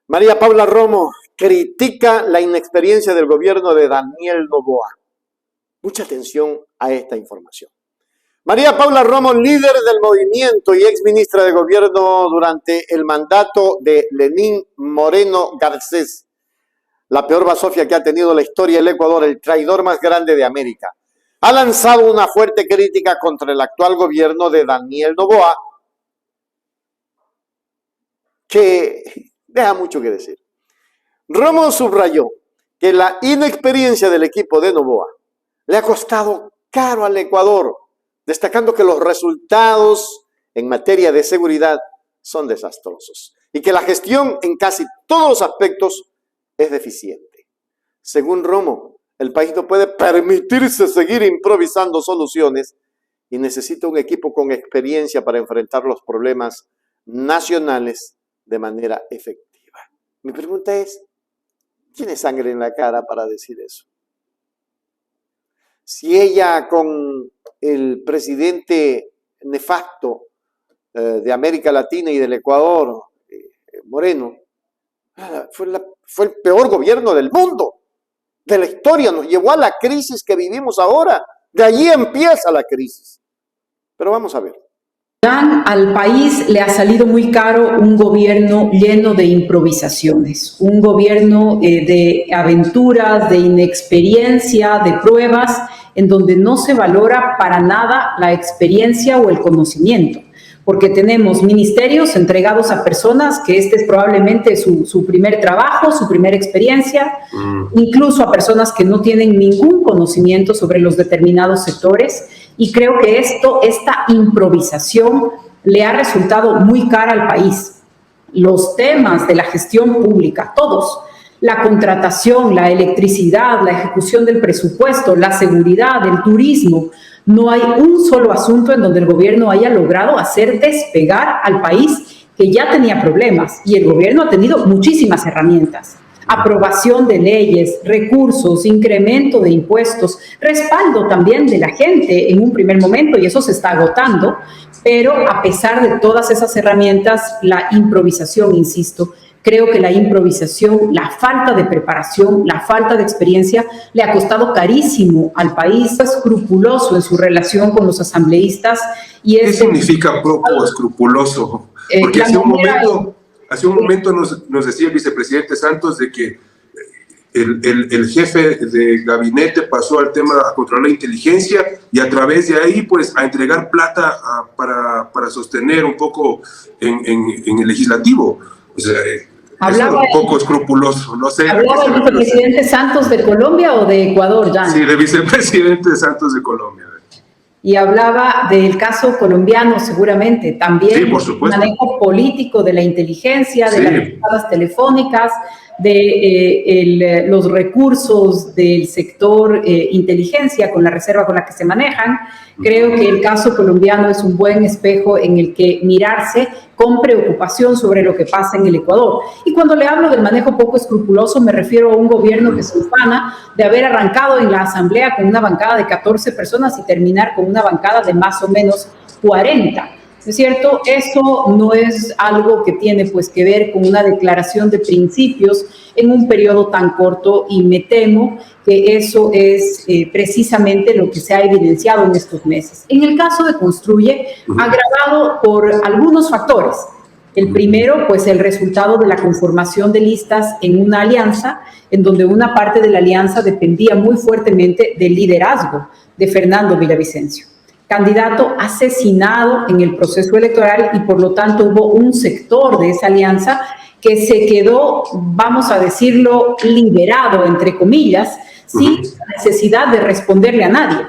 María Paula Romo critica la inexperiencia del gobierno de Daniel Noboa. Mucha atención a esta información. María Paula Romo, líder del movimiento y exministra de gobierno durante el mandato de Lenín Moreno Garcés, la peor basofia que ha tenido la historia del Ecuador, el traidor más grande de América, ha lanzado una fuerte crítica contra el actual gobierno de Daniel Noboa, que deja mucho que decir. Romo subrayó que la inexperiencia del equipo de Noboa le ha costado caro al Ecuador, destacando que los resultados en materia de seguridad son desastrosos y que la gestión en casi todos los aspectos es deficiente. Según Romo, el país no puede permitirse seguir improvisando soluciones y necesita un equipo con experiencia para enfrentar los problemas nacionales de manera efectiva. Mi pregunta es, ¿tiene sangre en la cara para decir eso? Si ella con el presidente nefasto de América Latina y del Ecuador, Moreno, fue el peor gobierno del mundo, de la historia, nos llevó a la crisis que vivimos ahora. De allí empieza la crisis. Pero vamos a ver. Al país le ha salido muy caro un gobierno lleno de improvisaciones, un gobierno de aventuras, de inexperiencia, de pruebas, en donde no se valora para nada la experiencia o el conocimiento, porque tenemos ministerios entregados a personas que este es probablemente su primer trabajo, su primera experiencia, incluso a personas que no tienen ningún conocimiento sobre los determinados sectores. Y creo que esta improvisación le ha resultado muy cara al país. Los temas de la gestión pública, todos, la contratación, la electricidad, la ejecución del presupuesto, la seguridad, el turismo, no hay un solo asunto en donde el gobierno haya logrado hacer despegar al país que ya tenía problemas, y el gobierno ha tenido muchísimas herramientas. Aprobación de leyes, recursos, incremento de impuestos, respaldo también de la gente en un primer momento, y eso se está agotando, pero a pesar de todas esas herramientas, la improvisación, insisto, creo que la improvisación, la falta de preparación, la falta de experiencia le ha costado carísimo al país. Es escrupuloso en su relación con los asambleístas. Y ¿qué significa poco escrupuloso? Porque hace un momento nos decía el vicepresidente Santos de que el jefe de gabinete pasó al tema a controlar la inteligencia y a través de ahí pues a entregar plata para sostener un poco en el legislativo. O sea, es un poco escrupuloso, no sé. ¿Hablaba el vicepresidente Santos de Colombia o de Ecuador, Jan? Sí, el vicepresidente Santos de Colombia. Y hablaba del caso colombiano, seguramente, también. Sí, por supuesto. Manejo político de la inteligencia, de las llamadas telefónicas, de los recursos del sector inteligencia con la reserva con la que se manejan. Creo que el caso colombiano es un buen espejo en el que mirarse con preocupación sobre lo que pasa en el Ecuador. Y cuando le hablo del manejo poco escrupuloso, me refiero a un gobierno que se ufana de haber arrancado en la asamblea con una bancada de 14 personas y terminar con una bancada de más o menos 40. ¿Es cierto? Eso no es algo que tiene pues que ver con una declaración de principios en un periodo tan corto, y me temo que eso es precisamente lo que se ha evidenciado en estos meses. En el caso de Construye, agravado por algunos factores. El primero, pues el resultado de la conformación de listas en una alianza, en donde una parte de la alianza dependía muy fuertemente del liderazgo de Fernando Villavicencio, candidato asesinado en el proceso electoral, y por lo tanto hubo un sector de esa alianza que se quedó, vamos a decirlo, liberado, entre comillas, sin necesidad de responderle a nadie.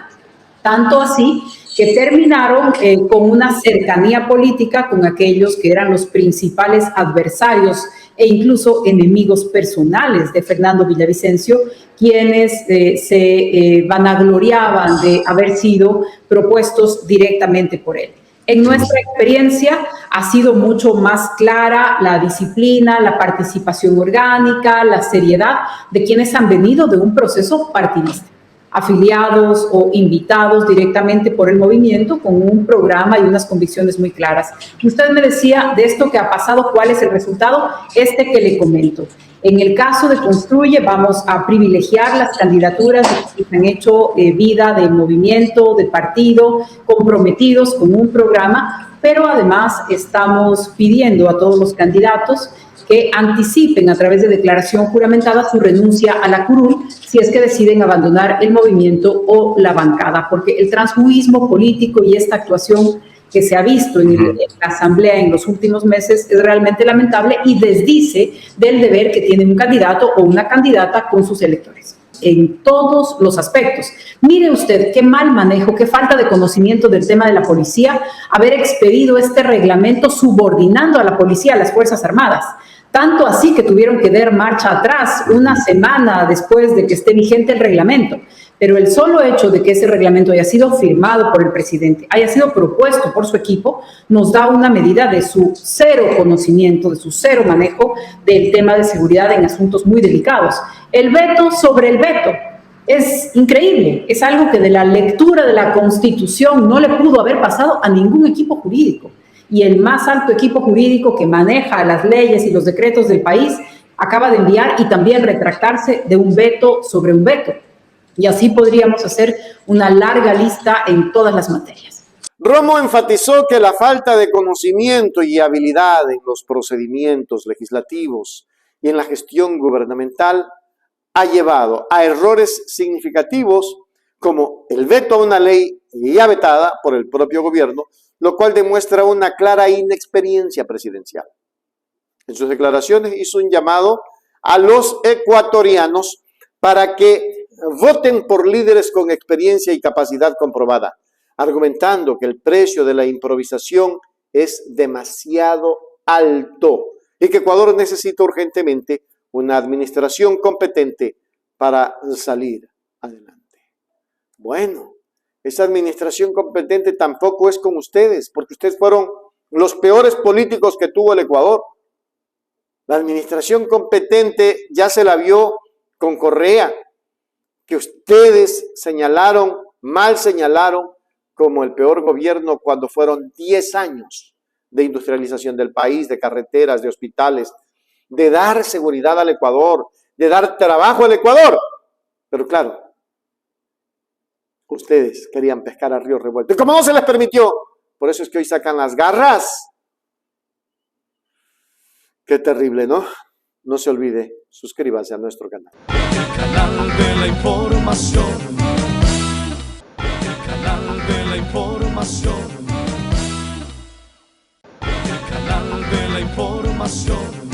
Tanto así que terminaron con una cercanía política con aquellos que eran los principales adversarios e incluso enemigos personales de Fernando Villavicencio, quienes se vanagloriaban de haber sido propuestos directamente por él. En nuestra experiencia ha sido mucho más clara la disciplina, la participación orgánica, la seriedad de quienes han venido de un proceso partidista. afiliados o invitados directamente por el movimiento con un programa y unas convicciones muy claras. Usted me decía de esto que ha pasado, ¿cuál es el resultado? Este que le comento. En el caso de Construye, vamos a privilegiar las candidaturas que han hecho vida de movimiento, de partido, comprometidos con un programa, pero además estamos pidiendo a todos los candidatos que anticipen a través de declaración juramentada su renuncia a la curul si es que deciden abandonar el movimiento o la bancada, porque el transfugismo político y esta actuación que se ha visto en la Asamblea en los últimos meses es realmente lamentable y desdice del deber que tiene un candidato o una candidata con sus electores, en todos los aspectos. Mire usted qué mal manejo, qué falta de conocimiento del tema de la policía, haber expedido este reglamento subordinando a la policía a las Fuerzas Armadas. Tanto así que tuvieron que dar marcha atrás una semana después de que esté vigente el reglamento. Pero el solo hecho de que ese reglamento haya sido firmado por el presidente, haya sido propuesto por su equipo, nos da una medida de su cero conocimiento, de su cero manejo del tema de seguridad en asuntos muy delicados. El veto sobre el veto es increíble, es algo que de la lectura de la Constitución no le pudo haber pasado a ningún equipo jurídico. Y el más alto equipo jurídico que maneja las leyes y los decretos del país acaba de enviar y también retractarse de un veto sobre un veto. Y así podríamos hacer una larga lista en todas las materias. Romo enfatizó que la falta de conocimiento y habilidad en los procedimientos legislativos y en la gestión gubernamental ha llevado a errores significativos como el veto a una ley ya vetada por el propio gobierno, lo cual demuestra una clara inexperiencia presidencial. En sus declaraciones hizo un llamado a los ecuatorianos para que voten por líderes con experiencia y capacidad comprobada, argumentando que el precio de la improvisación es demasiado alto y que Ecuador necesita urgentemente una administración competente para salir adelante. Bueno, esa administración competente tampoco es con ustedes, porque ustedes fueron los peores políticos que tuvo el Ecuador. La administración competente ya se la vio con Correa, que ustedes señalaron, mal señalaron, como el peor gobierno cuando fueron 10 años de industrialización del país, de carreteras, de hospitales, de dar seguridad al Ecuador, de dar trabajo al Ecuador. Pero claro, ustedes querían pescar a río revuelto. Y como no se les permitió, por eso es que hoy sacan las garras. Qué terrible, ¿no? No se olvide, suscríbase a nuestro canal. El canal de la información. El canal de la información. El canal de la información.